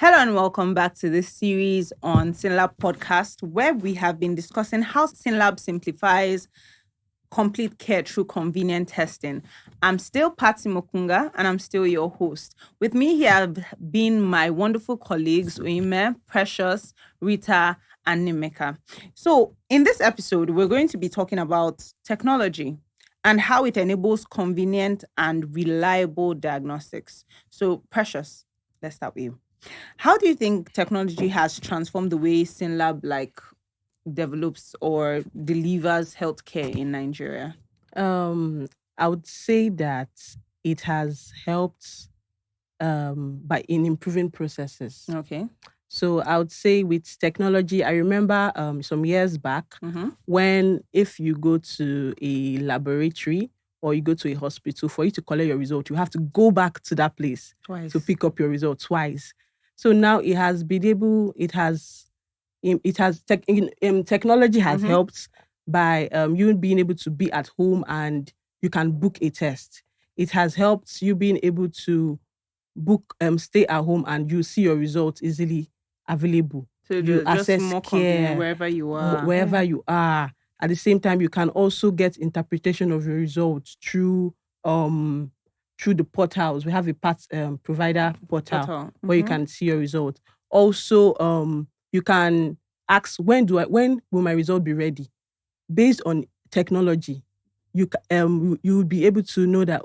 Hello and welcome back to this series on SYNLAB podcast, where we have been discussing how SYNLAB simplifies complete care through convenient testing. I'm still Patsy Mokunga, and I'm still your host. With me here have been my wonderful colleagues, Uime, Precious, Rita, and Nimeka. So in this episode, we're going to be talking about technology and how it enables convenient and reliable diagnostics. So Precious, let's start with you. How do you think technology has transformed the way SYNLAB develops or delivers healthcare in Nigeria? I would say that it has helped by in improving processes. Okay. So I would say with technology, I remember some years back when if you go to a laboratory or you go to a hospital, for you to collect your result, you have to go back to that place Twice. to pick up your result twice. So now it has been able, technology has helped by you being able to be at home and you can book a test. It has helped you being able to book, stay at home and you see your results easily available. So you just access more care convenient wherever you are. wherever you are. At the same time, you can also get interpretation of your results through the portals. We have a provider portal where you can see your result. Also, you can ask when will my result be ready? Based on technology, you will be able to know that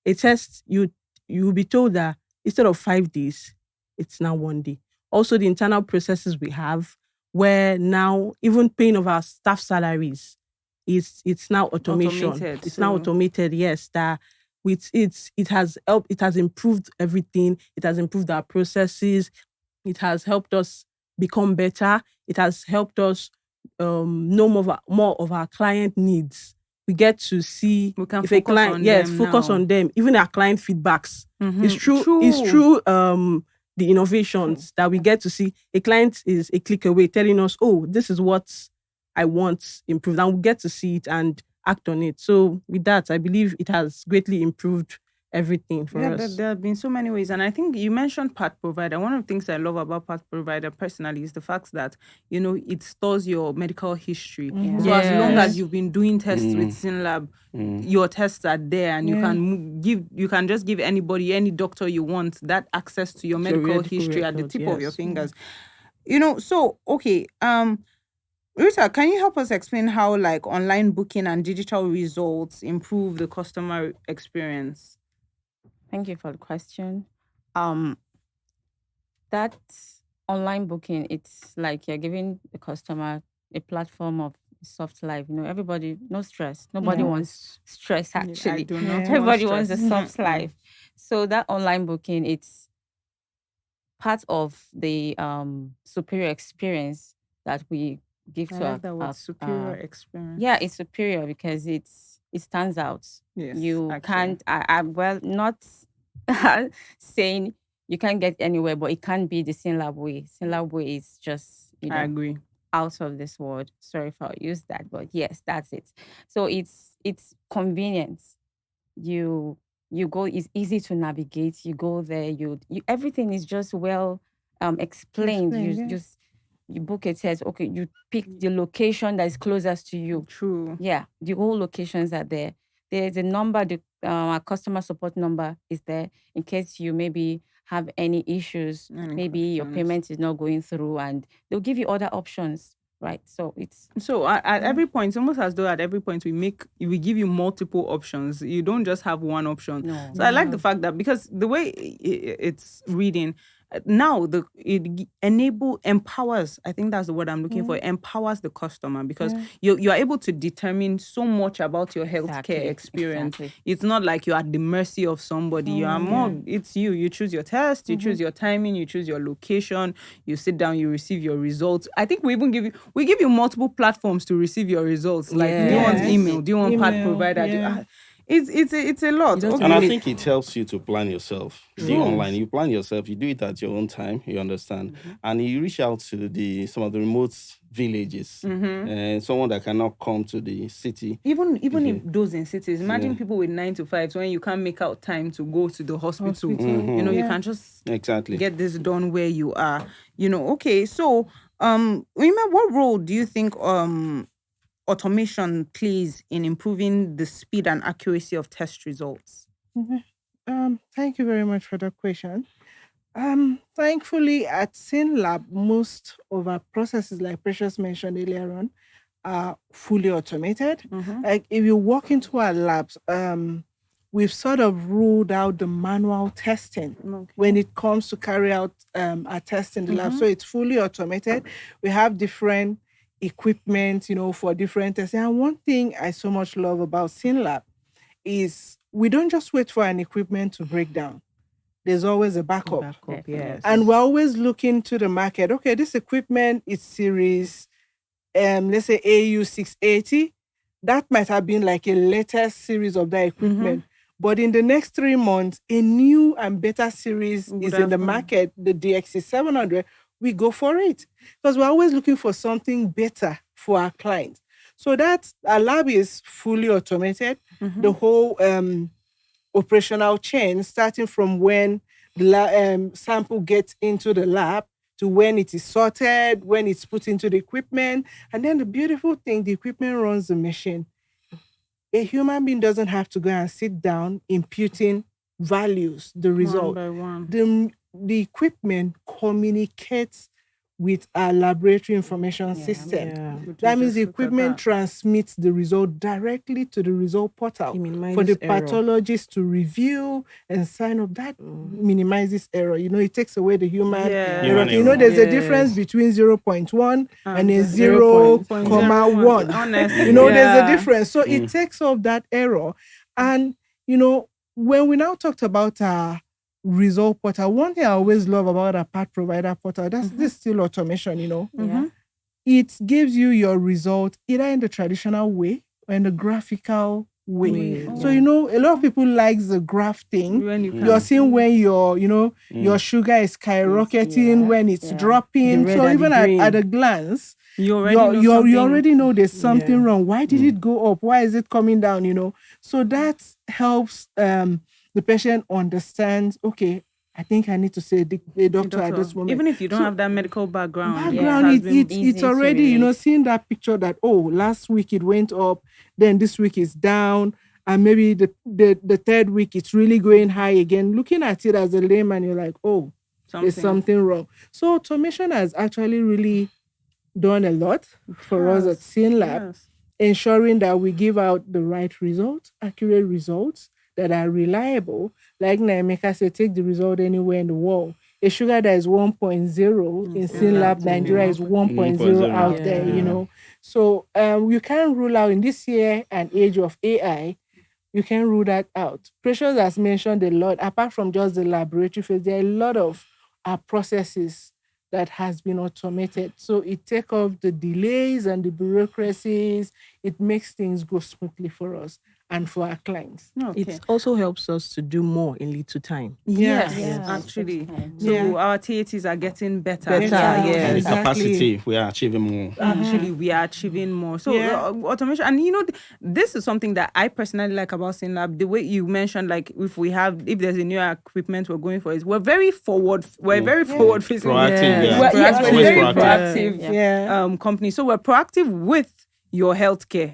a test you will be told that instead of 5 days, it's now 1 day. Also, the internal processes we have, where now even paying of our staff salaries it's now automation. It's now automated. Yes, that with it has helped. It has improved everything. It has improved our processes. It has helped us become better. It has helped us know more of our client needs. We get to see We can if a focus client, on yes, them focus now. on them. Even our client feedbacks. It's true. The innovations that we get to see. A client is a click away telling us, oh, this is what I want improved. And we get to see it and act on it. So with that, I believe it has greatly improved everything for us. There have been so many ways. And I think you mentioned Path Provider. One of the things I love about Path Provider personally is the fact that, it stores your medical history. So as long as you've been doing tests with SYNLAB, your tests are there and you can just give anybody, any doctor you want, that access to your medical history at the tip of your fingers. So, okay. Rita, can you help us explain how online booking and digital results improve the customer experience? Thank you for the question. That online booking, it's like you're giving the customer a platform of soft life. Everybody, no stress. Nobody wants stress, actually. I do not Everybody want wants a soft life. So that online booking, it's part of the superior experience that we give to our superior experience. Yeah, it's superior because it stands out. Yes, You actually. can't, not saying you can't get anywhere, but it can't be the SYNLAB way. SYNLAB way is just, I agree. out of this world. Sorry if I use that, but yes, that's it. So it's convenient. You go, it's easy to navigate. You go there, you everything is just well explained. You book a test. Okay, you pick the location that is closest to you. True. Yeah, the whole locations are there. There's a number, our customer support number is there in case you maybe have any issues. Maybe your payment is not going through, and they'll give you other options. Right. So at every point, it's almost as though at every point we give you multiple options. You don't just have one option. No. So I like the fact that, because the way it's reading now, it empowers. I think that's the word I'm looking for. Empowers the customer, because you're able to determine so much about your healthcare experience. Exactly. It's not like you're at the mercy of somebody. You are more. It's you. You choose your test. You choose your timing. You choose your location. You sit down. You receive your results. I think we even give you multiple platforms to receive your results. Like, do you want email? Do you want Path Provider? It's a lot. don't And I Okay. think it helps you to plan yourself. The online, you plan yourself, you do it at your own time, you understand, and you reach out to some of the remote villages, and someone that cannot come to the city. Even if those in cities, imagine people with 9 to 5 when you can't make out time to go to the hospital. You can just Exactly get this done where you are. Okay. So, Rima, what role do you think automation plays in improving the speed and accuracy of test results? Thank you very much for the question. Thankfully, at SYNLAB, most of our processes, like Precious mentioned earlier on, are fully automated. Like if you walk into our labs, we've sort of ruled out the manual testing when it comes to carry out our tests in the lab. So it's fully automated. We have different equipment, for different tests. And one thing I so much love about SYNLAB is we don't just wait for an equipment to break down. There's always a backup. Yes. And we're always looking to the market. Okay, this equipment is series, let's say AU680. That might have been like a latest series of that equipment. But in the next 3 months, a new and better series is in the market, the DXC700. We go for it because we're always looking for something better for our clients. So our lab is fully automated. The whole operational chain, starting from when the sample gets into the lab to when it is sorted, when it's put into the equipment. And then the beautiful thing, the equipment runs the machine. A human being doesn't have to go and sit down imputing values, the result. One by one. The equipment communicates with our laboratory information system. That means the equipment transmits the result directly to the result portal for the pathologist to review and sign up. That minimizes error. It takes away the human error. There's a difference between 0.1 and a 0.1. Honestly, there's a difference. So it takes off that error. And, when we now talked about our result portal, one thing I always love about our part provider portal, this is still automation, It gives you your result either in the traditional way or in the graphical way. So, a lot of people like the graph thing. You're seeing when your sugar is skyrocketing, when it's dropping. So even at a glance, you already know there's something wrong. Why did it go up? Why is it coming down? So that helps the patient understands, okay, I think I need to see a doctor at this moment. Even if you don't have that medical background. It's already, seeing that picture that, last week it went up, then this week it's down, and maybe the third week it's really going high again. Looking at it as a layman, you're like, there's something wrong. So automation has actually really done a lot for us at SYNLAB, ensuring that we give out the right results, accurate results, that are reliable. Like Naimeka said, take the result anywhere in the world. A sugar that is 1.0 in SYNLAB Nigeria is 1.0 out there, So you can't rule out in this year and age of AI, you can rule that out. Precious has mentioned a lot, apart from just the laboratory phase, there are a lot of processes that has been automated. So it takes off the delays and the bureaucracies. It makes things go smoothly for us and for our clients. It also helps us to do more in little time. Yes, actually. So our TATs are getting better. And the capacity, we are achieving more. Actually, we are achieving more. So automation, and this is something that I personally like about SYNLAB. The way you mentioned, like if there's a new equipment we're going for, is we're very forward. We're very forward facing. Proactive, We're very proactive. proactive company. So we're proactive with your healthcare,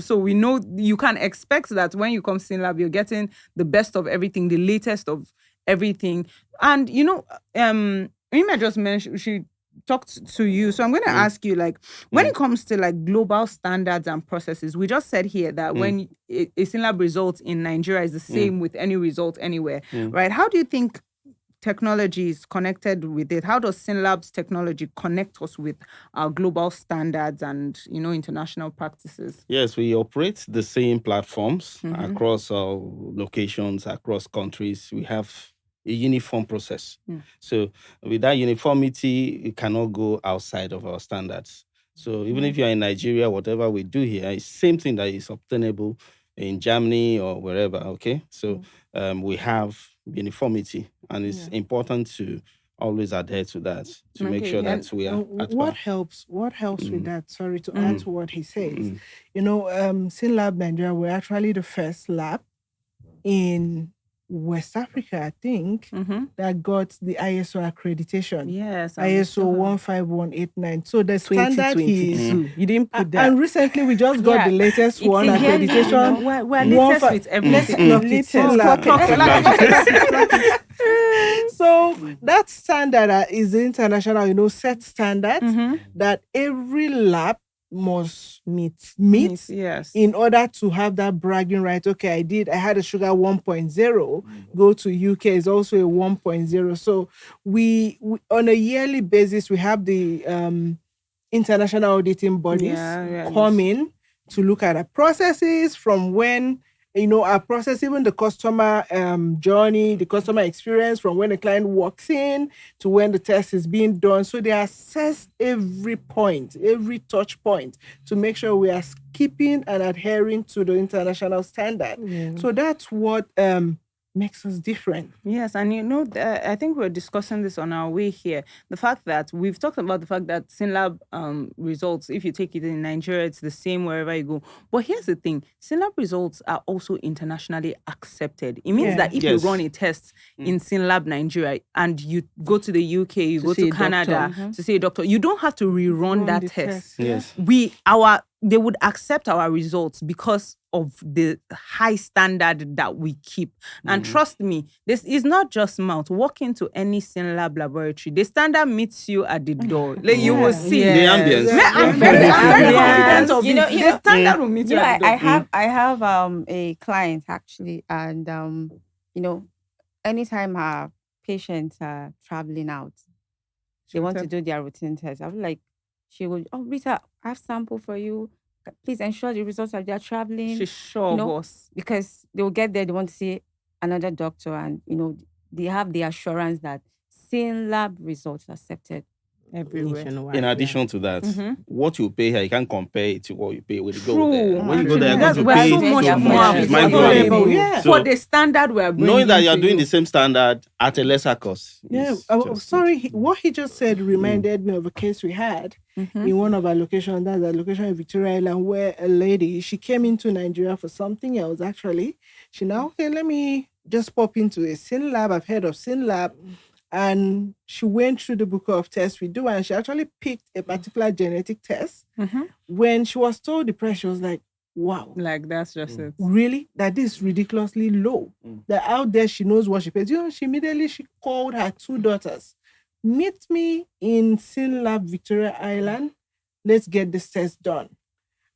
so we know you can expect that when you come to SYNLAB, you're getting the best of everything, the latest of everything. And Rima just mentioned, she talked to you, so I'm going to ask you, like, when it comes to like global standards and processes, we just said here that when a SYNLAB result in Nigeria is the same with any result anywhere, right? How do you think technology is connected with it? How does SYNLAB's technology connect us with our global standards and, international practices? Yes, we operate the same platforms across locations, across countries. We have a uniform process. So with that uniformity, it cannot go outside of our standards. So even if you're in Nigeria, whatever we do here is same thing that is obtainable in Germany or wherever. Okay, so we have uniformity, and it's important to always adhere to that to make sure that we are at what par. helps with that, sorry to add to what he says, SYNLAB Nigeria, we're actually the first lab in West Africa, I think, that got the ISO accreditation. Yes, ISO 15189. So the standard is you didn't put that. And recently we just got the latest one accreditation. We're latest with everything. So that standard is the international, set standards that every lab must meet yes, in order to have that bragging right. Okay, I had a sugar 1.0, go to UK is also a 1.0. So we on a yearly basis, we have the international auditing bodies coming to look at our processes from when, our process, even the customer journey, the customer experience from when the client walks in to when the test is being done. So they assess every point, every touch point to make sure we are keeping and adhering to the international standard. So that's what makes us different. Yes, and I think we're discussing this on our way here. The fact that we've talked about the fact that SYNLAB results, if you take it in Nigeria, it's the same wherever you go. But here's the thing, SYNLAB results are also internationally accepted. It means that if you run a test in SYNLAB Nigeria and you go to the UK, you go to Canada to see a doctor, you don't have to rerun that test. Yes. They would accept our results because of the high standard that we keep. And trust me, this is not just mouth. Walk into any SYNLAB laboratory. The standard meets you at the door. Like you will see. The ambience. I'm very confident of it. The standard will meet you at the door. I have a client actually, and anytime our patients are traveling out, they want to do their routine test. I'm like, she would, Rita, I have sample for you. Please ensure the results of their traveling. She's sure of us. Because they will get there, they want to see another doctor, and they have the assurance that SYNLAB results are accepted everywhere. In addition to that, what you pay here, you can't compare it to what you pay when you go True. there. When you go there, you're going to We're pay so much so more much. It's mind-blowing. affordable. For the standard we're bringing, Knowing that you're to doing you. the same standard at a lesser cost. What he just said reminded me of a case we had in one of our locations. That's a location in Victoria Island, where a lady, she came into Nigeria for something else actually. She now, let me just pop into a SYNLAB. I've heard of SYNLAB. And she went through the book of tests we do, and she actually picked a particular genetic test. When she was told the price, she was like, wow. Like, that's just it. Really? That is ridiculously low. That out there, she knows what she pays. She immediately called her 2 daughters. Meet me in SYNLAB Victoria Island. Let's get this test done.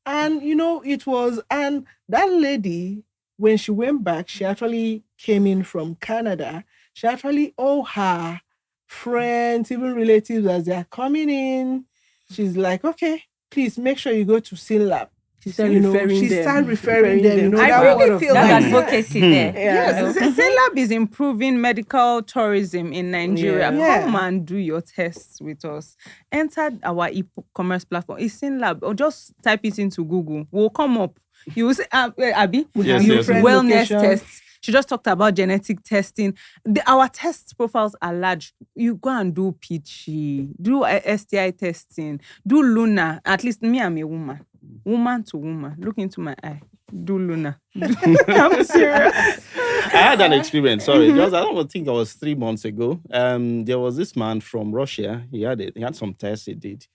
And, and that lady, when she went back, she actually came in from Canada. She actually, all her friends, even relatives, as they're coming in, she's like, okay, please make sure you go to SYNLAB. She started referring them. I really feel that advocacy there. Yes, SYNLAB is improving medical tourism in Nigeria. Come and do your tests with us. Enter our e-commerce platform. It's SYNLAB, or just type it into Google. We'll come up. You will say, Abby, wellness tests. She just talked about genetic testing. Our test profiles are large. You go and do PG, do STI testing, do Luna. At least me, I'm a woman. Woman to woman. Look into my eye. Do Luna. I'm serious. I had an experience. Sorry, I don't think it was 3 months ago. There was this man from Russia. He had some tests he did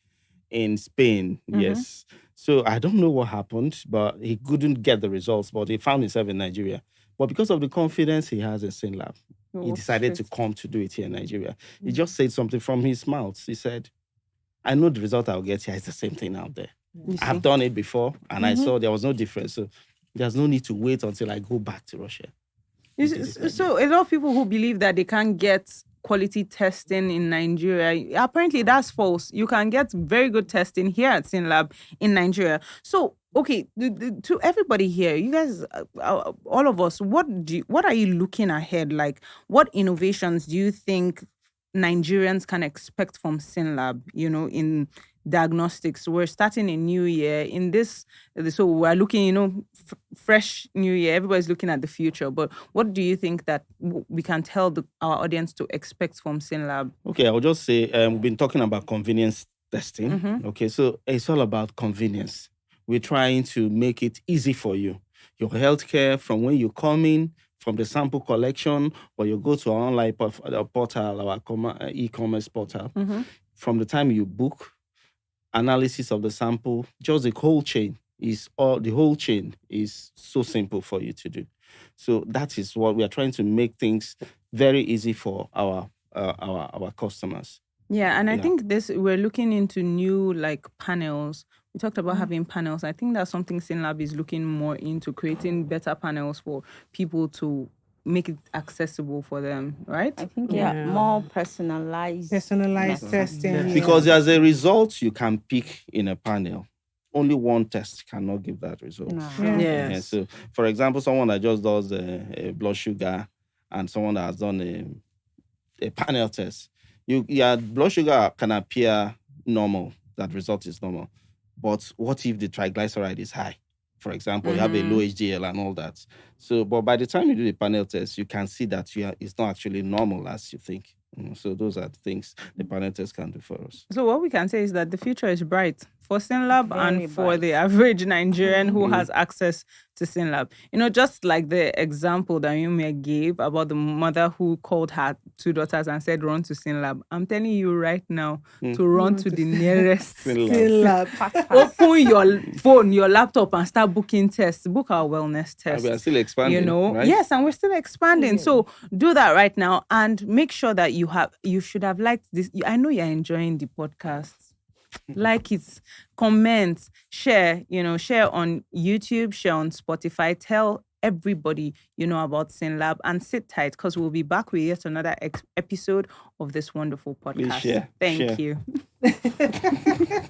in Spain. Yes. So I don't know what happened, but he couldn't get the results. But he found himself in Nigeria. But because of the confidence he has in SYNLAB, he decided to come to do it here in Nigeria. He just said something from his mouth. He said, I know the result I'll get here is the same thing out there. I've done it before, and I saw there was no difference. So there's no need to wait until I go back to Russia. So a lot of people who believe that they can't get quality testing in Nigeria, apparently that's false. You can get very good testing here at SYNLAB in Nigeria. So, okay, to everybody here, you guys, all of us, what are you looking ahead? Like, what innovations do you think Nigerians can expect from SYNLAB, in diagnostics. We're starting a new year in this, so we're looking, fresh new year. Everybody's looking at the future. But what do you think that we can tell our audience to expect from SYNLAB? Okay, I'll just say we've been talking about convenience testing. Mm-hmm. Okay, so it's all about convenience. We're trying to make it easy for you. Your healthcare, from when you come in, from the sample collection, or you go to our online portal, our e-commerce portal, Mm-hmm. from the time you book, analysis of the sample, just the whole chain is so simple for you to do. So that is what we are trying to make things very easy for our customers. Yeah, and I think we're looking into new panels. We talked about having panels. I think that's something SYNLAB is looking more into, creating better panels for people to make it accessible for them, right? I think more personalized testing. Yeah. Because as a result you can pick in a panel. Only one test cannot give that result. No. Yes. So, for example, someone that just does a blood sugar and someone that has done a panel test, your blood sugar can appear normal. That result is normal. But what if the triglyceride is high? For example, you have a low HDL and all that. So, but by the time you do the panel test, you can see that it's not actually normal as you think. So those are the things the panel test can do for us. So what we can say is that the future is bright for SYNLAB Very and for bright. the average Nigerian who has access to SYNLAB. Just like the example that Yume gave about the mother who called her 2 daughters and said, run to SYNLAB. I'm telling you right now to run to the nearest SYNLAB. Open your phone, your laptop, and start booking tests. Book our wellness tests. We are still expanding, right? Yes, and we're still expanding. So do that right now and make sure that you should have liked this. I know you're enjoying the podcast. Like it, comment, share, share on YouTube, share on Spotify. Tell everybody about SYNLAB and sit tight because we'll be back with yet another episode of this wonderful podcast. Please share. Thank Share. you.